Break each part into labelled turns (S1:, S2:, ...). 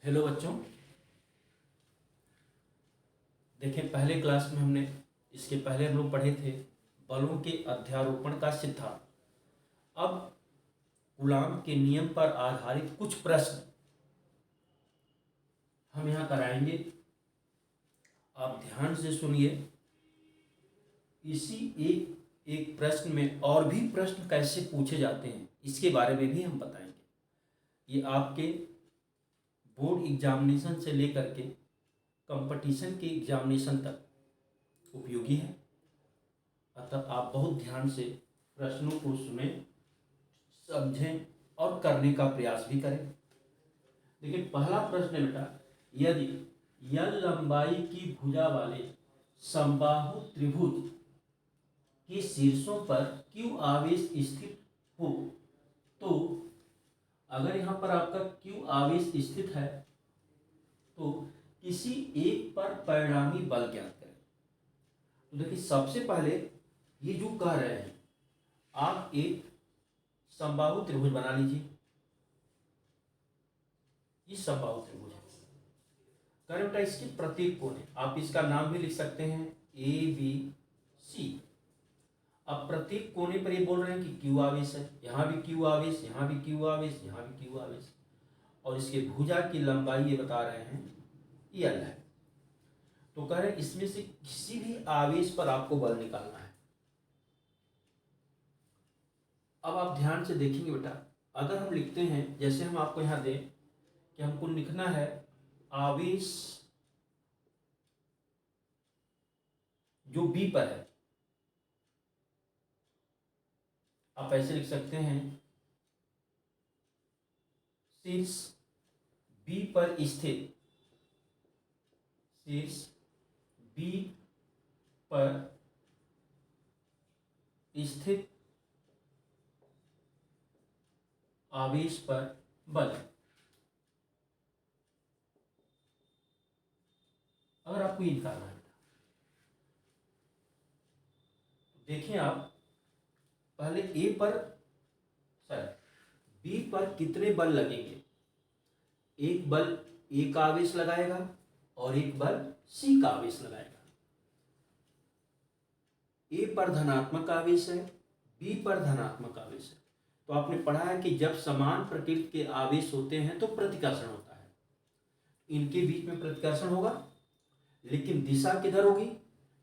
S1: Hello बच्चों। देखें, पहले क्लास में हमने इसके पहले हम लोग पढ़े थे बलों के अध्यारोपण का सिद्धांत। अब कूलाम के नियम पर आधारित कुछ प्रश्न हम यहाँ कराएंगे। आप ध्यान से सुनिए। इसी एक एक प्रश्न में और भी प्रश्न कैसे पूछे जाते हैं इसके बारे में भी हम बताएंगे। ये आपके बोर्ड एग्जामिनेशन से लेकर के कंपटीशन के एग्जामिनेशन तक उपयोगी है। अतः आप बहुत ध्यान से प्रश्नों को सुने, समझें और करने का प्रयास भी करें। देखिए, पहला प्रश्न है बेटा, यदि यल लंबाई की भुजा वाले समबाहु त्रिभुज के शीर्षों पर क्यू आवेश स्थित हो, तो अगर यहाँ पर आपका क्यू आवेश स्थित है तो किसी एक पर परिणामी बल ज्ञात करें। तो देखिए, सबसे पहले ये जो कह रहे हैं, आप एक समबाहु त्रिभुज बना लीजिए। इस समबाहु त्रिभुज कह बेटा, इसके प्रत्येक कोने, आप इसका नाम भी लिख सकते हैं ए बी सी। अब प्रत्येक कोने पर ये बोल रहे हैं कि क्यू आवेश है, यहाँ भी क्यू आवेश, यहाँ भी क्यू आवेश, यहाँ भी क्यू आवेश, और इसके भुजा की लंबाई ये बता रहे हैं यल है। तो कह रहे हैं इसमें से किसी भी आवेश पर आपको बल निकालना है। अब आप ध्यान से देखेंगे बेटा, अगर हम लिखते हैं, जैसे हम आपको यहाँ दें कि हमको लिखना है आवेश जो बी पर है, आप ऐसे लिख सकते हैं शीर्ष बी पर स्थित, शीर्ष बी पर स्थित आवेश पर बल। अगर आपको ये निकालना है, देखिए आप पहले बी पर कितने बल लगेंगे। एक बल ए का आवेश लगाएगा और एक बल सी का आवेश लगाएगा। ए पर धनात्मक आवेश है, बी पर धनात्मक आवेश है। तो आपने पढ़ा है कि जब समान प्रकृति के आवेश होते हैं तो प्रतिकर्षण होता है। इनके बीच में प्रतिकर्षण होगा, लेकिन दिशा किधर होगी?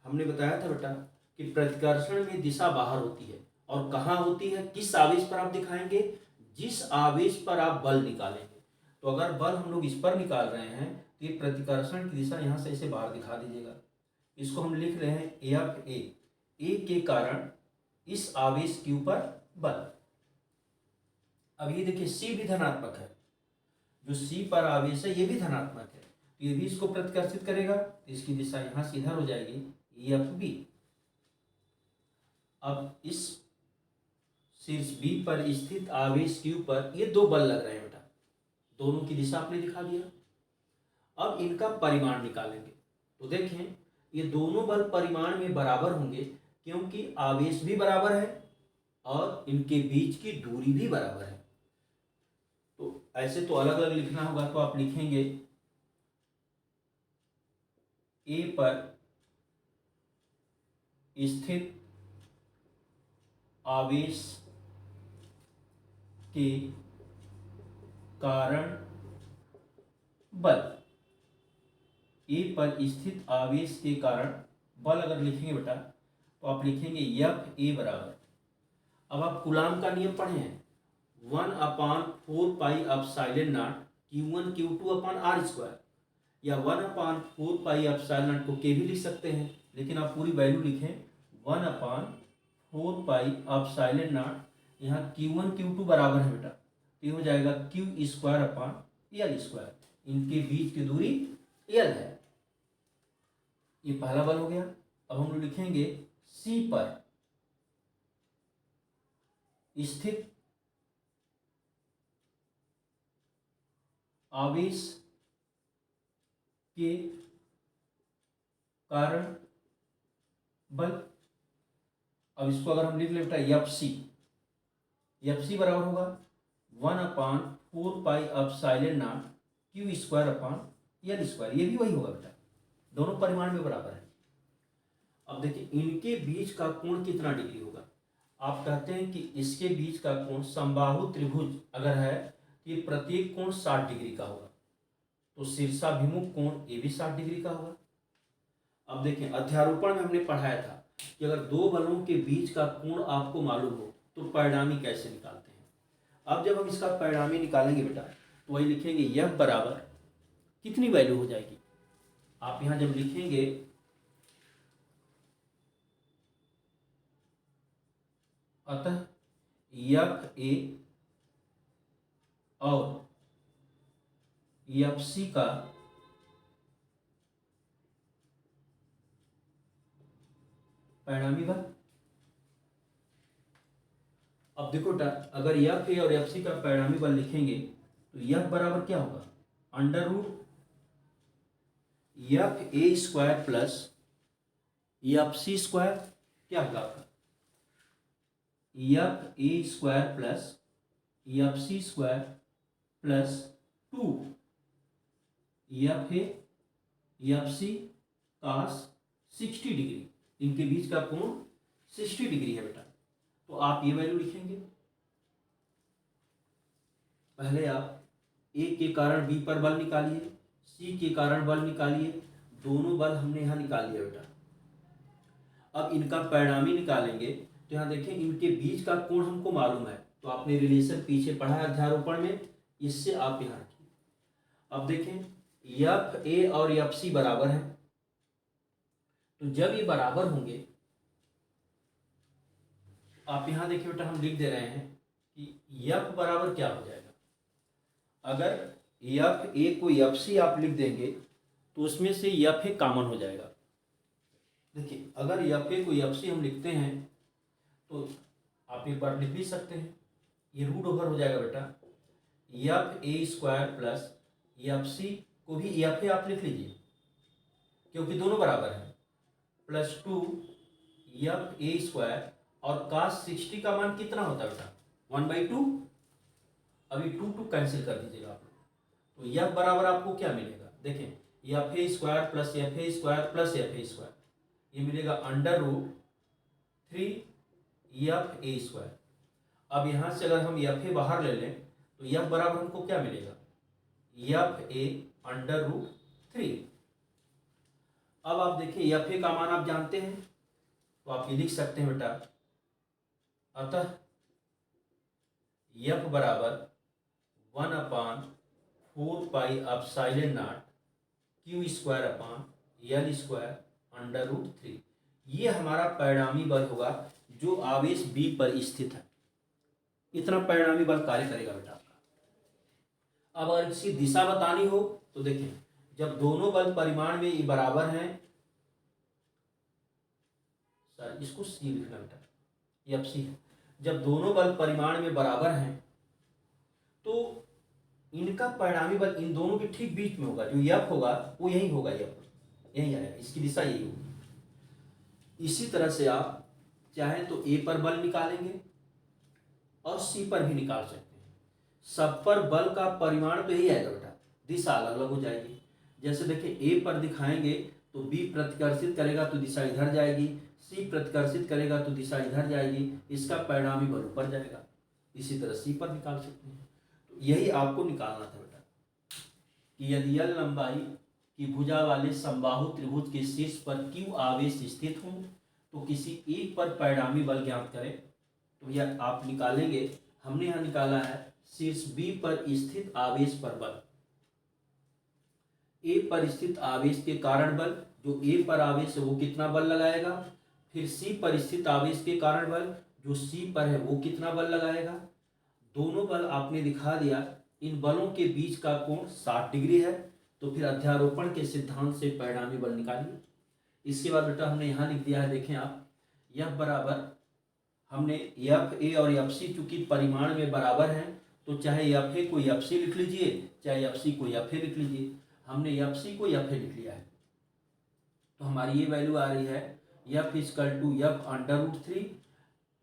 S1: हमने बताया था बेटा कि प्रतिकर्षण में दिशा बाहर होती है। और कहाँ होती है? किस आवेश पर आप दिखाएंगे? जिस आवेश पर आप बल निकालेंगे। तो अगर बल हम लोग इस पर निकाल रहे हैं तो ये प्रतिकर्षण की दिशा यहाँ से ऐसे बाहर दिखा दीजिएगा। इसको हम लिख रहे हैं एफ ए के कारण इस आवेश के ऊपर बल। अब ये देखिए, सी भी धनात्मक है, जो सी पर आवेश है ये भी धनात्मक है, तो ये भी इसको प्रतिकर्षित करेगा, तो इसकी दिशा यहाँ से इधर हो जाएगी एफ बी। अब इस शीर्ष बी पर स्थित आवेश क्यू पर ये दो बल लग रहे हैं बेटा, दोनों की दिशा आपने दिखा दिया। अब इनका परिमाण निकालेंगे। तो देखें, ये दोनों बल परिमाण में बराबर होंगे, क्योंकि आवेश भी बराबर है और इनके बीच की दूरी भी बराबर है। तो ऐसे तो अलग अलग लिखना होगा, तो आप लिखेंगे ए पर स्थित आवेश के कारण बल, ए पर स्थित आवेश के कारण बल अगर लिखेंगे बेटा तो आप लिखेंगे एफ ए बराबर, अब आप कूलाम का नियम पढ़े हैं, 1/4πε0 Q1 Q2/r², या 1/4πε0 को के भी लिख सकते हैं, लेकिन आप पूरी वैल्यू लिखें 1/4πε0। यहाँ Q1 Q2 बराबर है बेटा, तो ये हो जाएगा Q²/L²। इनके बीच की दूरी L है। ये पहला बल हो गया। अब हम लोग लिखेंगे C पर स्थित आवेश के कारण बल। अब इसको अगर हम लिख ले बेटा एफ सी बराबर होगा 1/4πε0 Q square upon L square, ये भी वही होगा बेटा, दोनों परिमाण में बराबर है। अब देखिए इनके बीच का कोण कितना डिग्री होगा। आप कहते हैं कि इसके बीच का कोण समबाहु त्रिभुज अगर है तो ये प्रत्येक कोण 60 डिग्री का होगा, तो शीर्षाभिमुख कोण ये भी 60 डिग्री का होगा। अब देखें अध्यारोपण में हमने पढ़ाया था कि अगर दो बलों के बीच का कोण आपको मालूम हो तो परिणामी कैसे निकालते हैं। अब जब हम इसका परिणामी निकालेंगे बेटा तो वही लिखेंगे यह बराबर कितनी वैल्यू हो जाएगी। आप यहाँ जब लिखेंगे अतः एफ ए और एफ सी का परिणामी बल। अब देखो अगर एफ ए और एफ सी का परिणामी बल लिखेंगे तो एफ बराबर क्या होगा, under root F A square plus F C square, क्या होगा आपका F A square plus F C square plus 2 F A F C cos 60 degree, इनके बीच का कोण 60 डिग्री है बेटा। तो आप ये वैल्यू लिखेंगे, पहले आप ए के कारण बी पर बल निकालिए, सी के कारण बल निकालिए, दोनों बल हमने यहाँ निकाल लिया बेटा। अब इनका परिणामी निकालेंगे तो यहाँ देखें इनके बीच का कोण हमको मालूम है, तो आपने रिलेशन पीछे पढ़ा है अध्यारोपण में, इससे आप यहाँ रखिए। अब देखें एफ ए और एफ सी बराबर है, तो जब ये बराबर होंगे आप यहाँ देखिए बेटा हम लिख दे रहे हैं कि एफ बराबर क्या हो जाएगा। अगर एफ ए को एफ सी आप लिख देंगे तो उसमें से एफ ए कॉमन हो जाएगा। देखिए अगर एफ ए को एफ सी हम लिखते हैं तो आप एक बार लिख भी सकते हैं, ये रूट ओवर हो जाएगा बेटा, F A square plus F C को भी एफ ए आप लिख लीजिए क्योंकि दोनों बराबर हैं, प्लस 2 एफ ए स्क्वायर और cos 60 का मान कितना होता है बेटा 1/2। अभी 2 कैंसिल कर दीजिएगा आप लोग, तो यह बराबर आपको क्या मिलेगा, देखें F A square plus F A square plus F A square, ये मिलेगा under root 3 F A square. अब यहाँ से अगर हम एफ ए बाहर ले लें तो यह बराबर हमको क्या मिलेगा एफ ए अंडर रूट 3। अब आप देखिए एफ ए का मान आप जानते हैं तो आप ये लिख सकते हैं बेटा, अतः एफ बराबर 1/4 pi epsilon naught Q square upon L square under root 3। ये हमारा परिणामी बल होगा जो आवेश बी पर स्थित है। इतना परिणामी बल कार्य करेगा बेटा आपका। अब अगर इसकी दिशा बतानी हो तो देखें जब दोनों बल परिमाण में बराबर हैं, सर इसको सी लिखना बेटा, एफ सी है, जब दोनों बल परिमाण में बराबर हैं तो इनका परिणामी बल इन दोनों के ठीक बीच में होगा, जो एफ होगा वो यही होगा, एफ यही आएगा, इसकी दिशा यही होगी। इसी तरह से आप चाहें तो ए पर बल निकालेंगे और सी पर भी निकाल सकते हैं। सब पर बल का परिमाण तो यही आएगा बेटा, दिशा अलग अलग हो जाएगी। जैसे देखिए ए पर दिखाएंगे तो बी प्रतिकर्षित करेगा तो दिशा इधर जाएगी, सी प्रतिकर्षित करेगा तो दिशा इधर जाएगी, इसका परिणामी बल ऊपर जाएगा। इसी तरह सी पर निकाल सकते हैं। तो यही आपको निकालना था बेटा कि यदि एल लंबाई की भुजा वाले समबाहु त्रिभुज के शीर्ष पर क्यू आवेश स्थित हों तो किसी एक पर परिणामी बल ज्ञात करें। तो यह आप निकालेंगे, हमने यहाँ निकाला है शीर्ष बी पर स्थित आवेश पर बल, ए पर स्थित आवेश के कारण बल, जो ए पर आवेश है वो कितना बल लगाएगा, फिर सी पर स्थित आवेश के कारण बल, जो सी पर है वो कितना बल लगाएगा। दोनों बल आपने दिखा दिया, इन बलों के बीच का कोण 60 डिग्री है, तो फिर अध्यारोपण के सिद्धांत से परिणामी बल निकालिए। इसके बाद बेटा हमने यहाँ लिख दिया है, देखें आप, यह बराबर हमने एफ ए और एफ सी चूंकि परिमाण में बराबर हैं तो चाहे एफ ए को एफ सी लिख लीजिए, चाहे एफ सी को एफ ए लिख लीजिए। हमने एफ सी को एफ ए लिख लिया है, तो हमारी ये वैल्यू आ रही है F equal to F under root 3।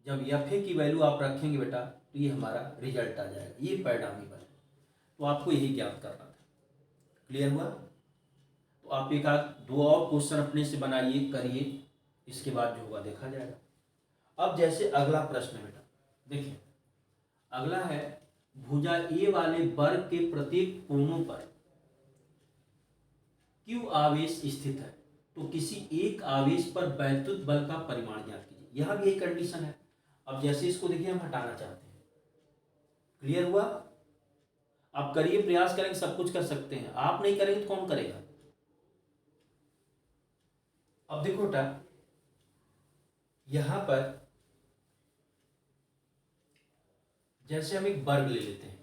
S1: जब एफ ए की वैल्यू आप रखेंगे बेटा तो ये हमारा रिजल्ट आ जाएगा, ये परिणामी बल। तो आपको यही ज्ञात करना था। क्लियर हुआ? तो आप एक आध दो और क्वेश्चन अपने से बनाइए, करिए, इसके बाद जो होगा देखा जाएगा। अब जैसे अगला प्रश्न है बेटा, देखिए अगला है, भुजा ए वाले वर्ग के प्रत्येक कोनों पर Q आवेश स्थित है, तो किसी एक आवेश पर वैद्युत बल का परिमाण ज्ञात कीजिए। यह भी एक कंडीशन है। अब जैसे इसको देखिए हम हटाना चाहते हैं। क्लियर हुआ? आप करिए, प्रयास करेंगे, सब कुछ कर सकते हैं। आप नहीं करेंगे तो कौन करेगा? अब देखो बेटा, यहां पर जैसे हम एक वर्ग ले लेते हैं।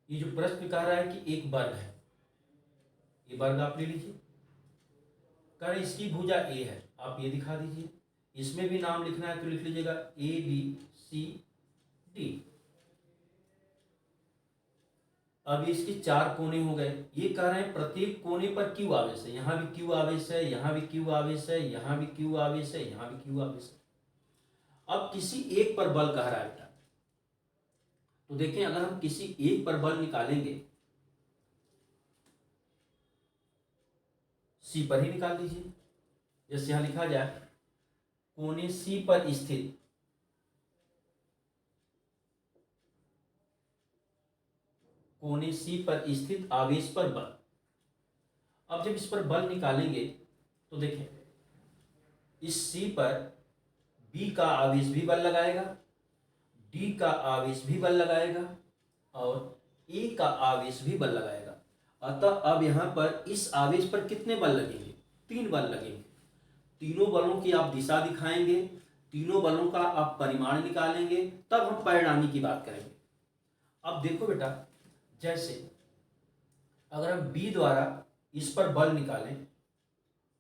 S1: ये जो प्रश्न कह रहा है कि एक वर्ग है, ये वर्ग आप ले लीजिए। कह रहे इसकी भुजा ए है, आप ये दिखा दीजिए। इसमें भी नाम लिखना है तो लिख लीजिएगा ABCD। अब इसके चार कोने हो गए। ये कह रहे हैं प्रत्येक कोने पर Q आवेश है। यहां भी Q आवेश है, यहां भी Q आवेश है, यहां भी Q आवेश है, यहां भी Q आवेश है। अब किसी एक पर बल कह रहा है बेटा, तो देखें अगर हम किसी एक पर बल निकालेंगे, C पर ही निकाल दीजिए। जैसे यहां लिखा जाए कोने C पर स्थित कोने C पर स्थित आवेश पर बल। अब जब इस पर बल निकालेंगे तो देखें इस C पर B का आवेश भी बल लगाएगा, D का आवेश भी बल लगाएगा और A का आवेश भी बल लगाएगा। अतः अब यहां पर इस आवेश पर कितने बल लगेंगे? 3 बल लगेंगे। तीनों बलों की आप दिशा दिखाएंगे, तीनों बलों का आप परिमाण निकालेंगे, तब हम परिणामी की बात करेंगे। अब देखो बेटा, जैसे अगर हम B द्वारा इस पर बल निकालें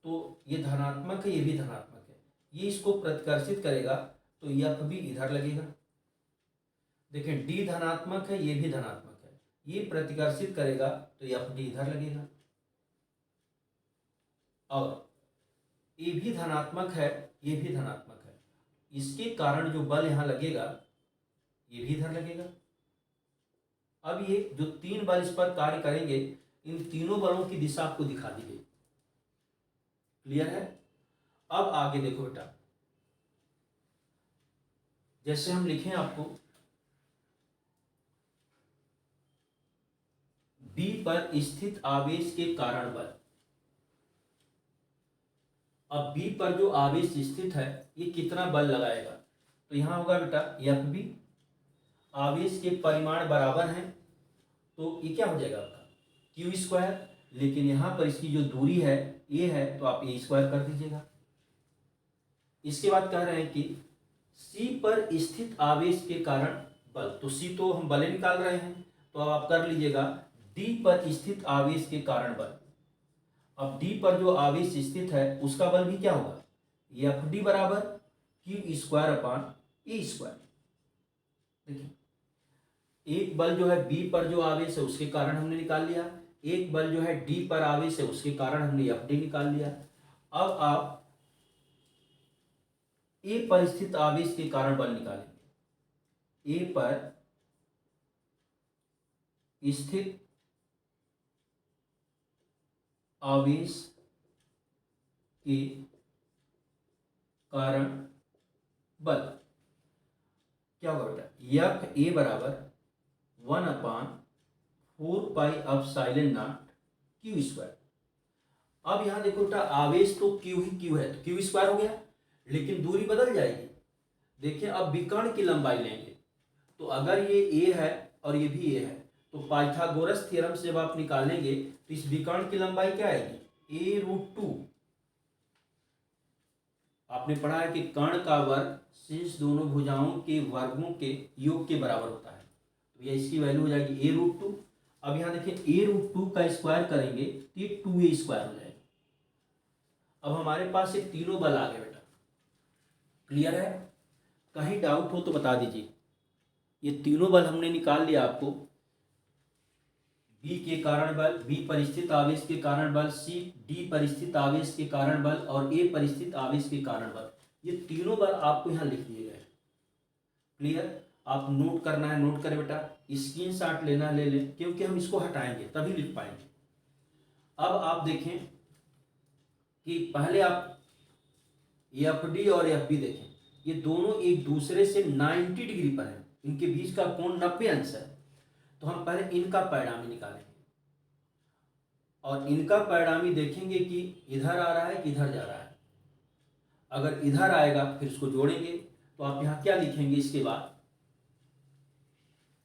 S1: तो ये धनात्मक है, ये भी धनात्मक है। ये इसको प्रतिकर्षित करेगा तो F भी इधर लगेगा। देखें D धनात्मक है, ये भी धनात्मक है। ये प्रतिकर्षित करेगा तो FD इधर लगेगा। और ये भी धनात्मक है, ये भी धनात्मक है। इसके कारण जो बल यहां लगेगा ये भी इधर लगेगा। अब ये जो 3 बल इस पर कार्य करेंगे, इन तीनों बलों की दिशा आपको दिखा दी गई। क्लियर है? अब आगे देखो बेटा, जैसे हम लिखें आपको B पर स्थित आवेश के कारण बल। अब B पर जो आवेश स्थित है ये कितना बल लगाएगा? तो यहां होगा बेटा FB। आवेश के परिमाण बराबर हैं तो ये क्या हो जाएगा आपका Q²। लेकिन यहां पर इसकी जो दूरी है A है तो आप A² कर दीजिएगा। इसके बाद कह रहे हैं कि C पर स्थित आवेश के कारण बल। तो C तो हम बल निकाल रहे हैं, तो अब आप कर लीजिएगा D पर स्थित आवेश के कारण बल। अब D पर जो आवेश स्थित है उसका बल भी क्या होगा? FD बराबर Q²/A²। देखिए एक बल जो है B पर जो आवेश है उसके कारण हमने निकाल लिया, एक बल जो है D पर आवेश है उसके कारण हमने FD निकाल लिया। अब आप A पर स्थित आवेश के कारण बल निकालेंगे। A पर स्थित आवेश के कारण बल क्या होगा बेटा? FA बराबर 1/4πε0 Q²। अब यहां देखो बेटा, आवेश तो Q ही Q है तो Q² हो गया, लेकिन दूरी बदल जाएगी। देखिए अब विकर्ण की लंबाई लेंगे तो अगर ये A है और ये भी A है तो पाइथागोरस थ्योरम से जब आप निकालेंगे तो इस विकर्ण की लंबाई क्या आएगी? A√2। आपने पढ़ा है कि कर्ण का वर्ग शीर्ष दोनों भुजाओं के वर्गों के योग के बराबर होता है, तो ये इसकी वैल्यू हो जाएगी A√2। अब यहाँ देखिए A√2 का स्क्वायर करेंगे तो ये 2A² हो जाएगा। अब हमारे पास ये तीनों बल आ गए बेटा। क्लियर है? कहीं डाउट हो तो बता दीजिए। ये तीनों बल हमने निकाल लिया आपको। B के कारण बल, B पर स्थित आवेश के कारण बल, D पर स्थित आवेश के कारण बल और A पर स्थित आवेश के कारण बल। ये तीनों बल आपको यहाँ लिख दिए गए। क्लियर? आप नोट करना है नोट करें बेटा, स्क्रीनशॉट लेना है ले लें, क्योंकि हम इसको हटाएंगे तभी लिख पाएंगे। अब आप देखें कि पहले आप एफ डी और एफ बी देखें, ये दोनों एक दूसरे से 90 डिग्री पर हैं, इनके बीच का कोण 90 अंश है। तो हम पहले इनका परिणामी निकालेंगे और इनका परिणामी देखेंगे कि इधर आ रहा है कि इधर जा रहा है। अगर इधर आएगा फिर इसको जोड़ेंगे, तो आप यहाँ क्या लिखेंगे इसके बाद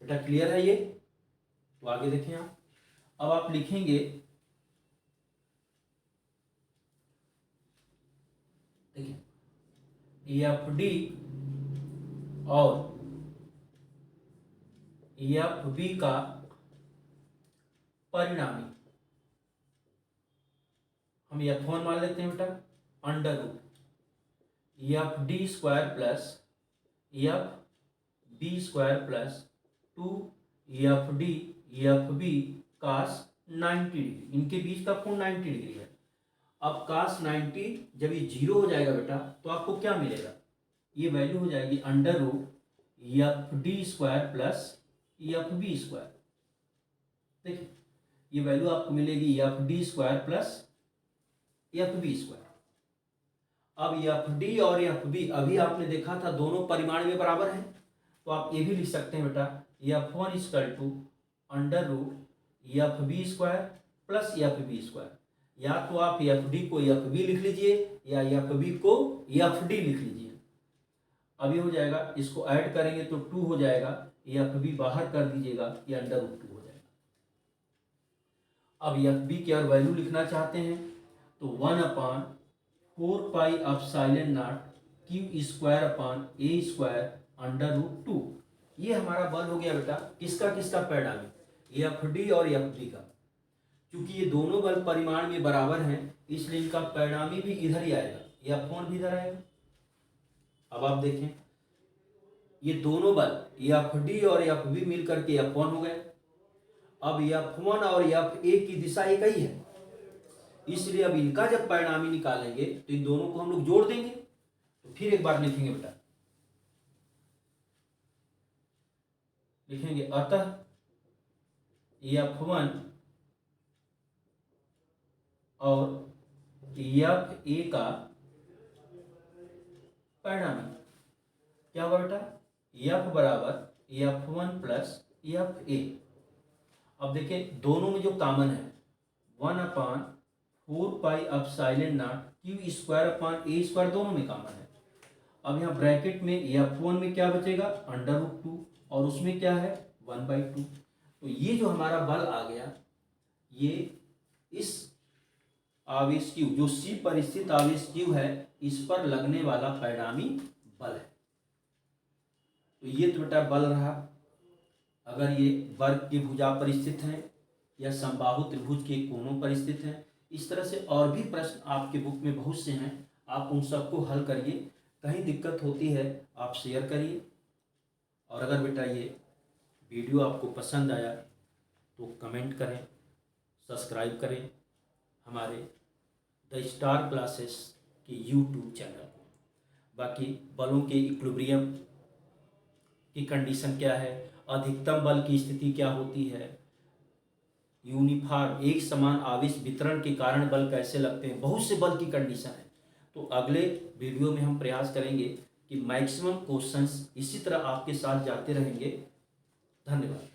S1: बेटा, क्लियर है ये? तो आगे देखें आप, अब आप लिखेंगे देखिए एफ डी और एफ बी का परिणामी हम F1 मान लेते हैं बेटा, under root F D square plus F B square plus 2 F D F B cos 90 degree, इनके बीच का कोण 90 डिग्री है। अब कास 90 जब ये 0 हो जाएगा बेटा, तो आपको क्या मिलेगा, ये वैल्यू हो जाएगी under root F D square plus F B square. देखिए ये वैल्यू आपको मिलेगी F D square plus F B square. अब एफ डी और एफ बी अभी आपने देखा था दोनों परिमाण में बराबर हैं, तो आप ये भी लिख सकते हैं बेटा F1 equal to under root F B square plus F B square. या तो आप एफ डी को एफ बी लिख लीजिए या एफ बी को एफ डी लिख लीजिए। अब ये हो जाएगा, इसको ऐड करेंगे तो 2 हो जाएगा, एफ बी बाहर कर दीजिएगा, ये अंडर रूट 2 हो जाएगा। अब एफ बी की और वैल्यू लिखना चाहते हैं तो 1/4 pi epsilon naught Q square upon A square under root 2। ये हमारा बल हो गया बेटा, किसका किसका परिणामी, एफ डी और एफ बी का। क्योंकि ये दोनों बल परिमाण में बराबर हैं, इसलिए इनका परिणामी भी इधर ही आएगा, F1 भी इधर आएगा। अब आप देखें ये दोनों बल एफ डी और एफ बी मिलकर के F1 हो गए। अब F1 और एफ ए की दिशा एक ही है, इसलिए अब इनका जब परिणामी निकालेंगे तो इन दोनों को हम लोग जोड़ देंगे। तो फिर एक बार लिखेंगे बेटा, लिखेंगे अतः F1 और एफ ए का परिणामी क्या होगा बेटा, एफ बराबर F1 प्लस एफ ए। अब देखिए दोनों में जो कॉमन है 1/4 pi epsilon naught Q square upon A square, दोनों में कॉमन है। अब यहाँ ब्रैकेट में F1 में क्या बचेगा, अंडर रूट 2, और उसमें क्या है 1/2। तो ये जो हमारा बल आ गया, ये इस आवेश क्यू जो सी पर स्थित आवेश क्यू है, इस पर लगने वाला परिणामी बल है। तो ये तो बेटा बल रहा। अगर ये वर्ग की भुजा पर स्थित है या समबाहु त्रिभुज के कोणों पर स्थित है, इस तरह से और भी प्रश्न आपके बुक में बहुत से हैं, आप उन सबको हल करिए। कहीं दिक्कत होती है आप शेयर करिए, और अगर बेटा ये वीडियो आपको पसंद आया तो कमेंट करें, सब्सक्राइब करें हमारे द स्टार क्लासेस के यूट्यूब चैनल को। बाकी बलों के इक्विलिब्रियम की कंडीशन क्या है, अधिकतम बल की स्थिति क्या होती है, यूनिफॉर्म एक समान आवेश वितरण के कारण बल कैसे लगते हैं, बहुत से बल की कंडीशन है। तो अगले वीडियो में हम प्रयास करेंगे कि मैक्सिमम क्वेश्चंस इसी तरह आपके साथ जाते रहेंगे। धन्यवाद।